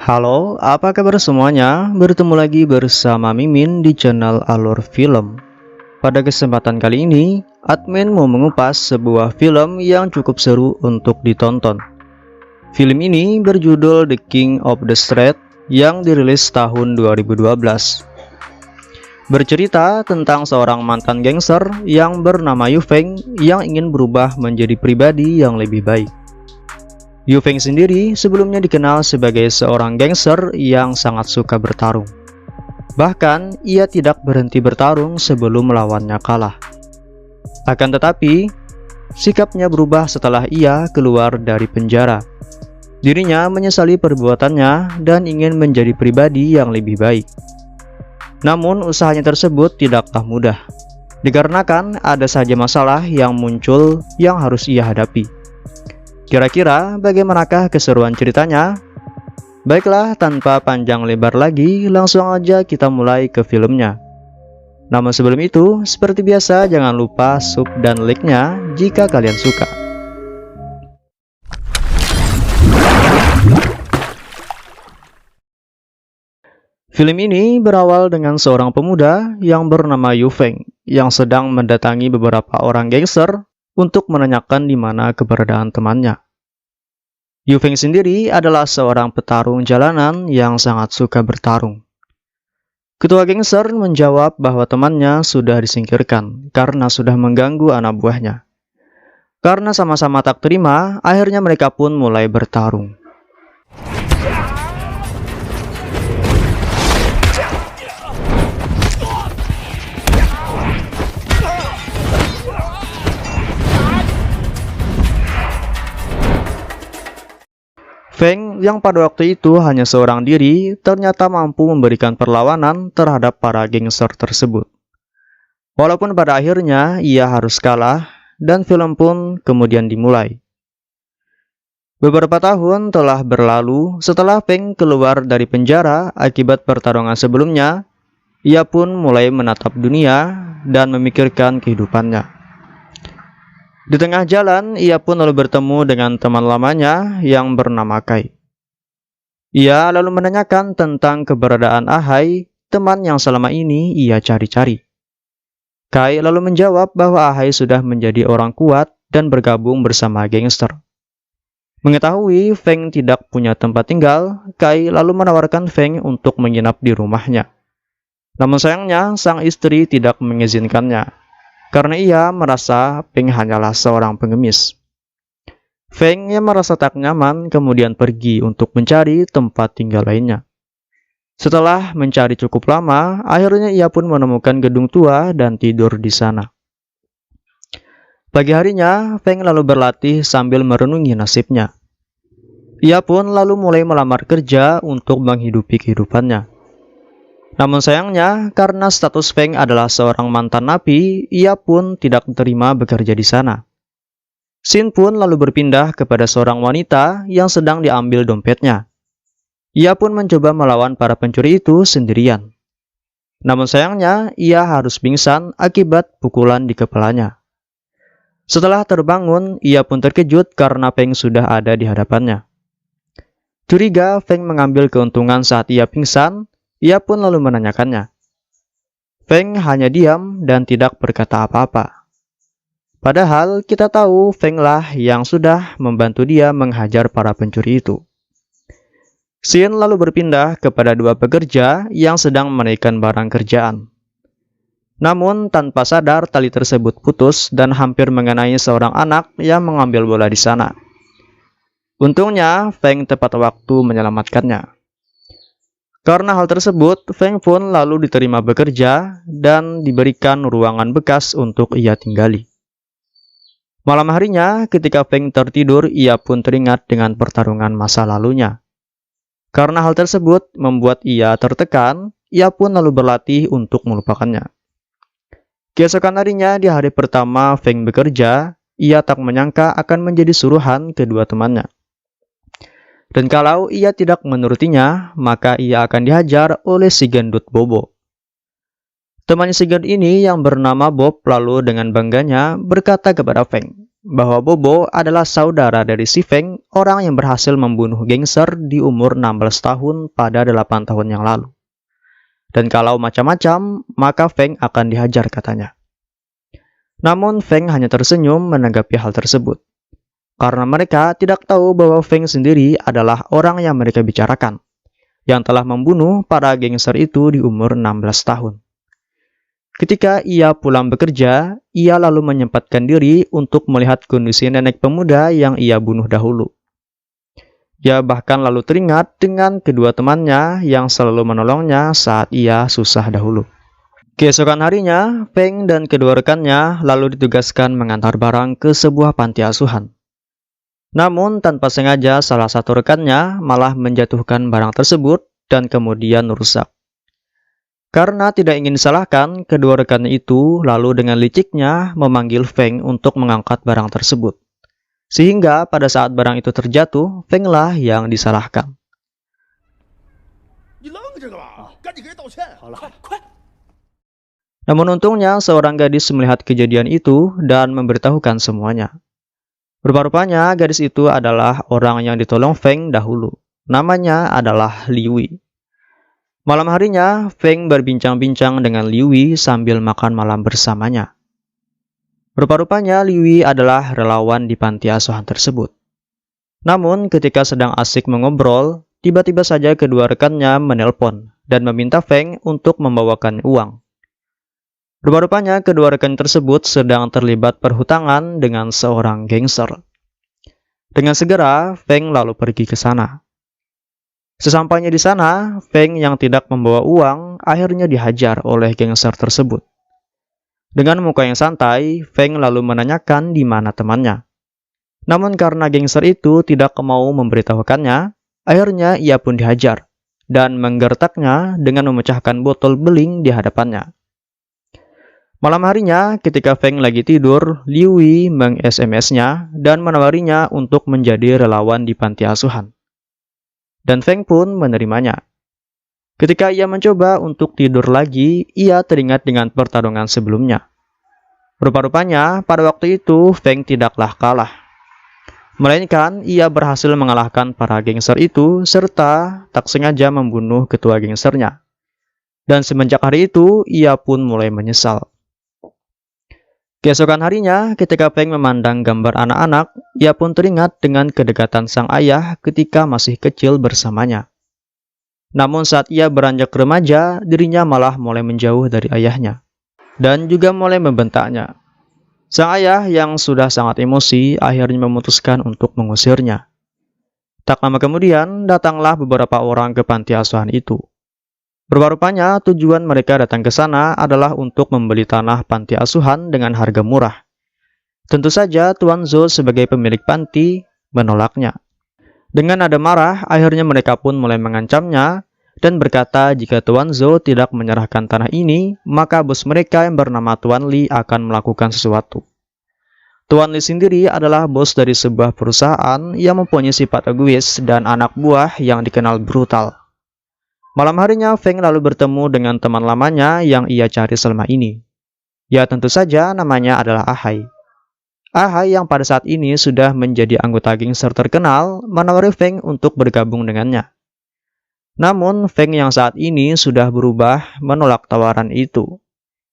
Halo, apa kabar semuanya? Bertemu lagi bersama Mimin di channel Alur Film. Pada kesempatan kali ini, admin mau mengupas sebuah film yang cukup seru untuk ditonton. Film ini berjudul The King of the Street yang dirilis tahun 2012. Bercerita tentang seorang mantan gangster yang bernama Yu Feng yang ingin berubah menjadi pribadi yang lebih baik. Yu Feng sendiri sebelumnya dikenal sebagai seorang gangster yang sangat suka bertarung. Bahkan, ia tidak berhenti bertarung sebelum melawannya kalah. Akan tetapi, sikapnya berubah setelah ia keluar dari penjara. Dirinya menyesali perbuatannya dan ingin menjadi pribadi yang lebih baik. Namun, usahanya tersebut tidaklah mudah, dikarenakan ada saja masalah yang muncul yang harus ia hadapi. Kira-kira bagaimanakah keseruan ceritanya? Baiklah, tanpa panjang lebar lagi, langsung aja kita mulai ke filmnya. Namun sebelum itu, seperti biasa jangan lupa sub dan like-nya jika kalian suka. Film ini berawal dengan seorang pemuda yang bernama Yu Feng yang sedang mendatangi beberapa orang gangster untuk menanyakan di mana keberadaan temannya. Yu Feng sendiri adalah seorang petarung jalanan yang sangat suka bertarung. Ketua gangster menjawab bahwa temannya sudah disingkirkan karena sudah mengganggu anak buahnya. Karena sama-sama tak terima, akhirnya mereka pun mulai bertarung. Feng yang pada waktu itu hanya seorang diri ternyata mampu memberikan perlawanan terhadap para gangster tersebut. Walaupun pada akhirnya ia harus kalah dan film pun kemudian dimulai. Beberapa tahun telah berlalu setelah Feng keluar dari penjara akibat pertarungan sebelumnya, ia pun mulai menatap dunia dan memikirkan kehidupannya. Di tengah jalan, ia pun lalu bertemu dengan teman lamanya yang bernama Kai. Ia lalu menanyakan tentang keberadaan Ahai, teman yang selama ini ia cari-cari. Kai lalu menjawab bahwa Ahai sudah menjadi orang kuat dan bergabung bersama gangster. Mengetahui Feng tidak punya tempat tinggal, Kai lalu menawarkan Feng untuk menginap di rumahnya. Namun sayangnya, sang istri tidak mengizinkannya, karena ia merasa Feng hanyalah seorang pengemis. Feng yang merasa tak nyaman kemudian pergi untuk mencari tempat tinggal lainnya. Setelah mencari cukup lama, akhirnya ia pun menemukan gedung tua dan tidur di sana. Pagi harinya, Feng lalu berlatih sambil merenungi nasibnya. Ia pun lalu mulai melamar kerja untuk menghidupi kehidupannya. Namun sayangnya, karena status Feng adalah seorang mantan napi, ia pun tidak terima bekerja di sana. Xin pun lalu berpindah kepada seorang wanita yang sedang diambil dompetnya. Ia pun mencoba melawan para pencuri itu sendirian. Namun sayangnya, ia harus pingsan akibat pukulan di kepalanya. Setelah terbangun, ia pun terkejut karena Feng sudah ada di hadapannya. Curiga, Feng mengambil keuntungan saat ia pingsan. Ia pun lalu menanyakannya. Feng hanya diam dan tidak berkata apa-apa. Padahal kita tahu Feng lah yang sudah membantu dia menghajar para pencuri itu. Xin lalu berpindah kepada dua pekerja yang sedang menaikkan barang kerjaan. Namun tanpa sadar tali tersebut putus dan hampir mengenai seorang anak yang mengambil bola di sana. Untungnya Feng tepat waktu menyelamatkannya. Karena hal tersebut, Feng pun lalu diterima bekerja dan diberikan ruangan bekas untuk ia tinggali. Malam harinya, ketika Feng tertidur, ia pun teringat dengan pertarungan masa lalunya. Karena hal tersebut membuat ia tertekan, ia pun lalu berlatih untuk melupakannya. Keesokan harinya, di hari pertama Feng bekerja, ia tak menyangka akan menjadi suruhan kedua temannya. Dan kalau ia tidak menurutinya, maka ia akan dihajar oleh si gendut Bobo. Temannya si gendut ini yang bernama Bob lalu dengan bangganya berkata kepada Feng bahwa Bobo adalah saudara dari si Feng, orang yang berhasil membunuh gangster di umur 16 tahun pada 8 tahun yang lalu. Dan kalau macam-macam, maka Feng akan dihajar katanya. Namun Feng hanya tersenyum menanggapi hal tersebut. Karena mereka tidak tahu bahwa Feng sendiri adalah orang yang mereka bicarakan, yang telah membunuh para gangster itu di umur 16 tahun. Ketika ia pulang bekerja, ia lalu menyempatkan diri untuk melihat kondisi nenek pemuda yang ia bunuh dahulu. Ia bahkan lalu teringat dengan kedua temannya yang selalu menolongnya saat ia susah dahulu. Keesokan harinya, Feng dan kedua rekannya lalu ditugaskan mengantar barang ke sebuah panti asuhan. Namun tanpa sengaja salah satu rekannya malah menjatuhkan barang tersebut dan kemudian rusak. Karena tidak ingin disalahkan, kedua rekannya itu lalu dengan liciknya memanggil Feng untuk mengangkat barang tersebut. Sehingga pada saat barang itu terjatuh, Feng lah yang disalahkan. Namun untungnya seorang gadis melihat kejadian itu dan memberitahukan semuanya. Rupa-rupanya gadis itu adalah orang yang ditolong Feng dahulu. Namanya adalah Liwi. Malam harinya, Feng berbincang-bincang dengan Liwi sambil makan malam bersamanya. Rupa-rupanya Liwi adalah relawan di panti asuhan tersebut. Namun ketika sedang asik mengobrol, tiba-tiba saja kedua rekannya menelpon dan meminta Feng untuk membawakan uang. Rupa-rupanya kedua rekan tersebut sedang terlibat perhutangan dengan seorang gangster. Dengan segera, Feng lalu pergi ke sana. Sesampainya di sana, Feng yang tidak membawa uang akhirnya dihajar oleh gangster tersebut. Dengan muka yang santai, Feng lalu menanyakan di mana temannya. Namun karena gangster itu tidak mau memberitahukannya, akhirnya ia pun dihajar dan menggertaknya dengan memecahkan botol beling di hadapannya. Malam harinya, ketika Feng lagi tidur, Liwi meng-SMS-nya dan menawarinya untuk menjadi relawan di panti asuhan. Dan Feng pun menerimanya. Ketika ia mencoba untuk tidur lagi, ia teringat dengan pertarungan sebelumnya. Rupa-rupanya, pada waktu itu Feng tidaklah kalah. Melainkan, ia berhasil mengalahkan para gangster itu serta tak sengaja membunuh ketua gangsternya. Dan semenjak hari itu, ia pun mulai menyesal. Keesokan harinya, ketika Feng memandang gambar anak-anak, ia pun teringat dengan kedekatan sang ayah ketika masih kecil bersamanya. Namun saat ia beranjak remaja, dirinya malah mulai menjauh dari ayahnya, dan juga mulai membentaknya. Sang ayah yang sudah sangat emosi akhirnya memutuskan untuk mengusirnya. Tak lama kemudian, datanglah beberapa orang ke panti asuhan itu. Rupa-rupanya tujuan mereka datang ke sana adalah untuk membeli tanah panti asuhan dengan harga murah. Tentu saja Tuan Zhou sebagai pemilik panti menolaknya. Dengan nada marah, akhirnya mereka pun mulai mengancamnya dan berkata jika Tuan Zhou tidak menyerahkan tanah ini, maka bos mereka yang bernama Tuan Li akan melakukan sesuatu. Tuan Li sendiri adalah bos dari sebuah perusahaan yang mempunyai sifat egois dan anak buah yang dikenal brutal. Malam harinya, Feng lalu bertemu dengan teman lamanya yang ia cari selama ini. Ya tentu saja namanya adalah Ahai. Ahai yang pada saat ini sudah menjadi anggota gangster terkenal menawari Feng untuk bergabung dengannya. Namun, Feng yang saat ini sudah berubah menolak tawaran itu.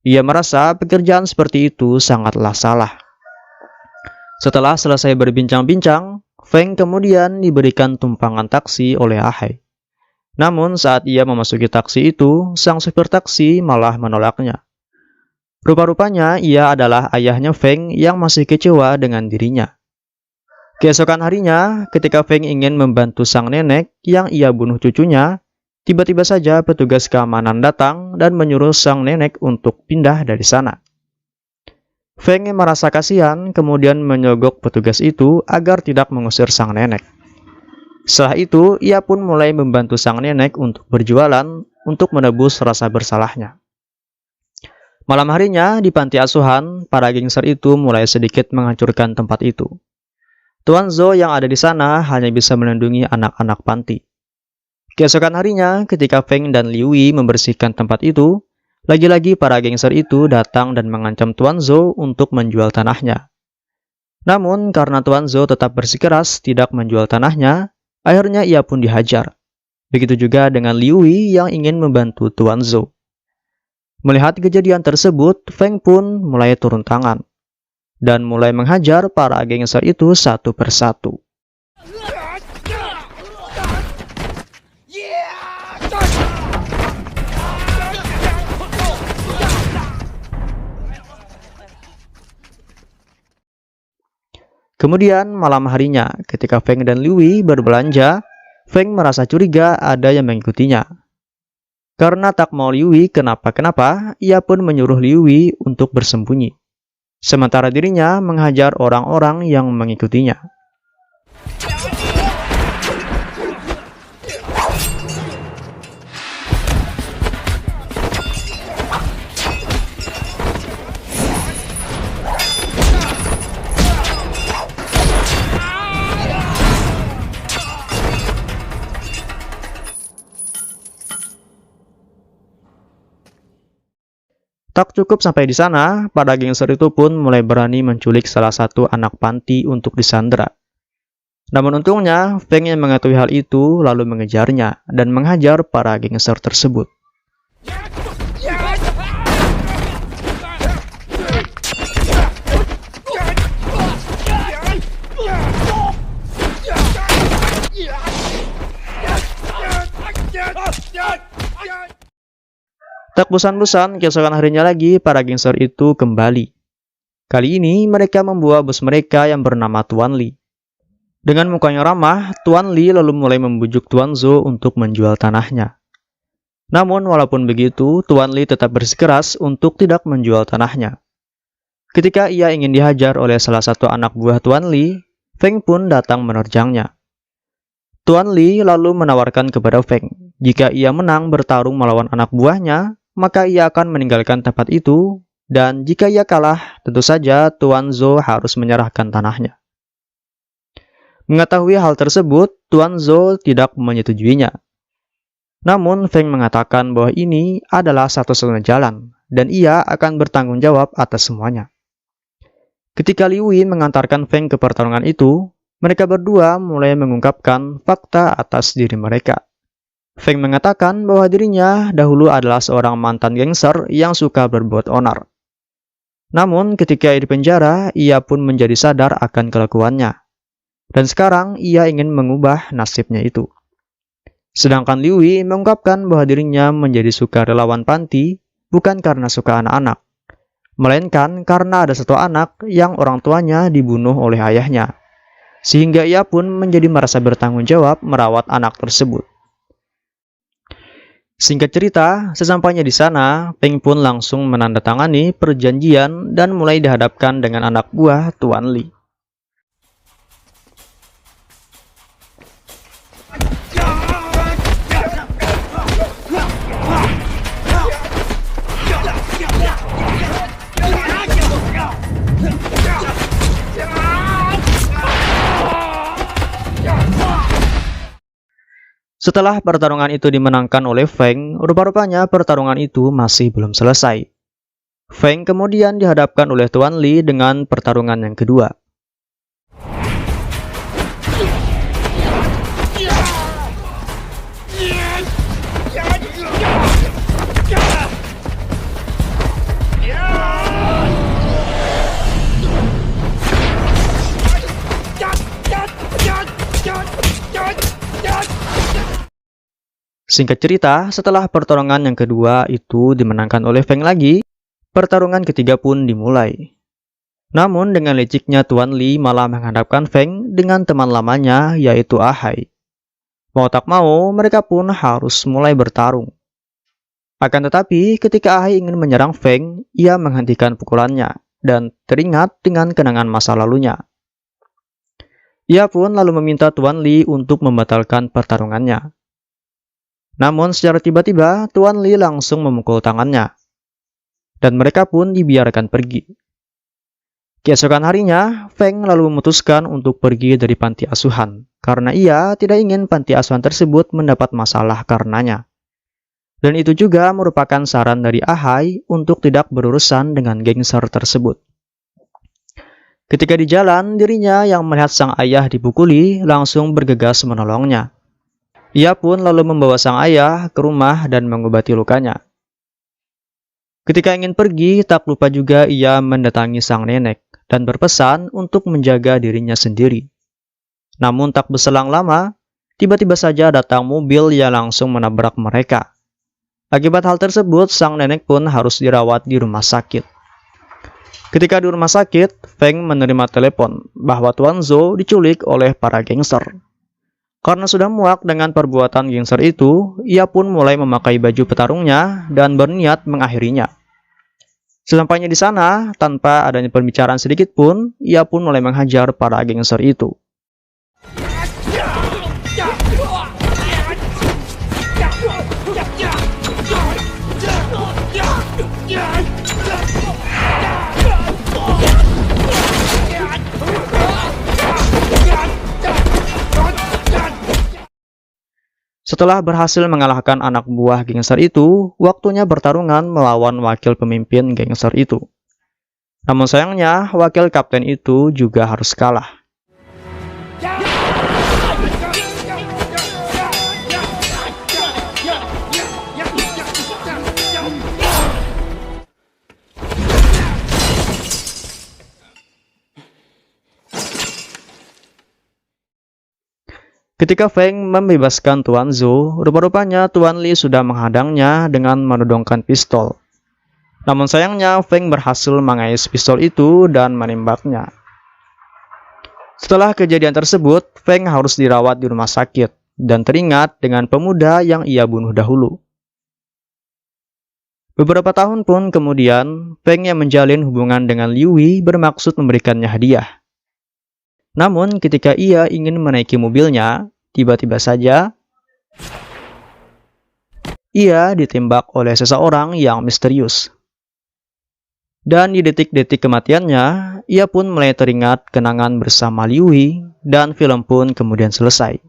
Ia merasa pekerjaan seperti itu sangatlah salah. Setelah selesai berbincang-bincang, Feng kemudian diberikan tumpangan taksi oleh Ahai. Namun saat ia memasuki taksi itu, sang supir taksi malah menolaknya. Rupa-rupanya ia adalah ayahnya Feng yang masih kecewa dengan dirinya. Keesokan harinya, ketika Feng ingin membantu sang nenek yang ia bunuh cucunya, tiba-tiba saja petugas keamanan datang dan menyuruh sang nenek untuk pindah dari sana. Feng merasa kasihan kemudian menyogok petugas itu agar tidak mengusir sang nenek. Setelah itu, ia pun mulai membantu sang nenek untuk berjualan untuk menebus rasa bersalahnya. Malam harinya, di panti asuhan, para gangster itu mulai sedikit menghancurkan tempat itu. Tuan Zhou yang ada di sana hanya bisa melindungi anak-anak panti. Keesokan harinya, ketika Feng dan Liwi membersihkan tempat itu, lagi-lagi para gangster itu datang dan mengancam Tuan Zhou untuk menjual tanahnya. Namun karena Tuan Zhou tetap bersikeras tidak menjual tanahnya, akhirnya ia pun dihajar. Begitu juga dengan Liu Yi yang ingin membantu Tuan Zhou. Melihat kejadian tersebut, Feng pun mulai turun tangan dan mulai menghajar para gangster itu satu persatu. Kemudian malam harinya, ketika Feng dan Liu Yi berbelanja, Feng merasa curiga ada yang mengikutinya. Karena tak mau Liu Yi kenapa-kenapa, ia pun menyuruh Liu Yi untuk bersembunyi. Sementara dirinya menghajar orang-orang yang mengikutinya. Tak cukup sampai di sana, para gangster itu pun mulai berani menculik salah satu anak panti untuk disandera. Namun untungnya, Feng yang mengetahui hal itu lalu mengejarnya dan menghajar para gangster tersebut. Tak bosan-bosan, keesokan harinya lagi, para gangster itu kembali. Kali ini, mereka membawa bos mereka yang bernama Tuan Li. Dengan mukanya ramah, Tuan Li lalu mulai membujuk Tuan Zhou untuk menjual tanahnya. Namun, walaupun begitu, Tuan Li tetap bersikeras untuk tidak menjual tanahnya. Ketika ia ingin dihajar oleh salah satu anak buah Tuan Li, Feng pun datang menerjangnya. Tuan Li lalu menawarkan kepada Feng, jika ia menang bertarung melawan anak buahnya, maka ia akan meninggalkan tempat itu, dan jika ia kalah, tentu saja Tuan Zhou harus menyerahkan tanahnya. Mengetahui hal tersebut, Tuan Zhou tidak menyetujuinya. Namun, Feng mengatakan bahwa ini adalah satu-satunya jalan, dan ia akan bertanggung jawab atas semuanya. Ketika Liu Yi mengantarkan Feng ke pertarungan itu, mereka berdua mulai mengungkapkan fakta atas diri mereka. Feng mengatakan bahwa dirinya dahulu adalah seorang mantan gangster yang suka berbuat onar. Namun ketika di penjara, ia pun menjadi sadar akan kelakuannya. Dan sekarang ia ingin mengubah nasibnya itu. Sedangkan Liu Yi mengungkapkan bahwa dirinya menjadi sukarelawan panti bukan karena suka anak-anak, melainkan karena ada satu anak yang orang tuanya dibunuh oleh ayahnya. Sehingga ia pun menjadi merasa bertanggung jawab merawat anak tersebut. Singkat cerita, sesampainya di sana, Feng pun langsung menandatangani perjanjian dan mulai dihadapkan dengan anak buah Tuan Li. Setelah pertarungan itu dimenangkan oleh Feng, rupa-rupanya pertarungan itu masih belum selesai. Feng kemudian dihadapkan oleh Tuan Li dengan pertarungan yang kedua. Singkat cerita, setelah pertarungan yang kedua itu dimenangkan oleh Feng lagi, pertarungan ketiga pun dimulai. Namun dengan liciknya Tuan Li malah menghadapkan Feng dengan teman lamanya yaitu Ahai. Mau tak mau, mereka pun harus mulai bertarung. Akan tetapi, ketika Ahai ingin menyerang Feng, ia menghentikan pukulannya dan teringat dengan kenangan masa lalunya. Ia pun lalu meminta Tuan Li untuk membatalkan pertarungannya. Namun secara tiba-tiba, Tuan Li langsung memukul tangannya. Dan mereka pun dibiarkan pergi. Keesokan harinya, Feng lalu memutuskan untuk pergi dari panti asuhan, karena ia tidak ingin panti asuhan tersebut mendapat masalah karenanya. Dan itu juga merupakan saran dari Ahai untuk tidak berurusan dengan gangster tersebut. Ketika di jalan, dirinya yang melihat sang ayah dipukuli langsung bergegas menolongnya. Ia pun lalu membawa sang ayah ke rumah dan mengobati lukanya. Ketika ingin pergi, tak lupa juga ia mendatangi sang nenek dan berpesan untuk menjaga dirinya sendiri. Namun tak berselang lama, tiba-tiba saja datang mobil yang langsung menabrak mereka. Akibat hal tersebut, sang nenek pun harus dirawat di rumah sakit. Ketika di rumah sakit, Feng menerima telepon bahwa Tuan Zhou diculik oleh para gangster. Karena sudah muak dengan perbuatan gangster itu, ia pun mulai memakai baju petarungnya dan berniat mengakhirinya. Sesampainya di sana, tanpa adanya pembicaraan sedikit pun, ia pun mulai menghajar para gangster itu. Setelah berhasil mengalahkan anak buah gangster itu, waktunya bertarungan melawan wakil pemimpin gangster itu. Namun sayangnya, wakil kapten itu juga harus kalah. Ketika Feng membebaskan Tuan Zhou, rupa-rupanya Tuan Li sudah menghadangnya dengan menodongkan pistol. Namun sayangnya Feng berhasil mengais pistol itu dan menembaknya. Setelah kejadian tersebut, Feng harus dirawat di rumah sakit dan teringat dengan pemuda yang ia bunuh dahulu. Beberapa tahun pun kemudian, Feng yang menjalin hubungan dengan Liu Yi bermaksud memberikannya hadiah. Namun ketika ia ingin menaiki mobilnya, tiba-tiba saja ia ditembak oleh seseorang yang misterius. Dan di detik-detik kematiannya, ia pun mulai teringat kenangan bersama Liu Yi dan film pun kemudian selesai.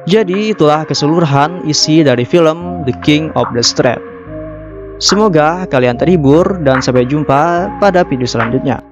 Jadi itulah keseluruhan isi dari film The King of the Street. Semoga kalian terhibur dan sampai jumpa pada video selanjutnya.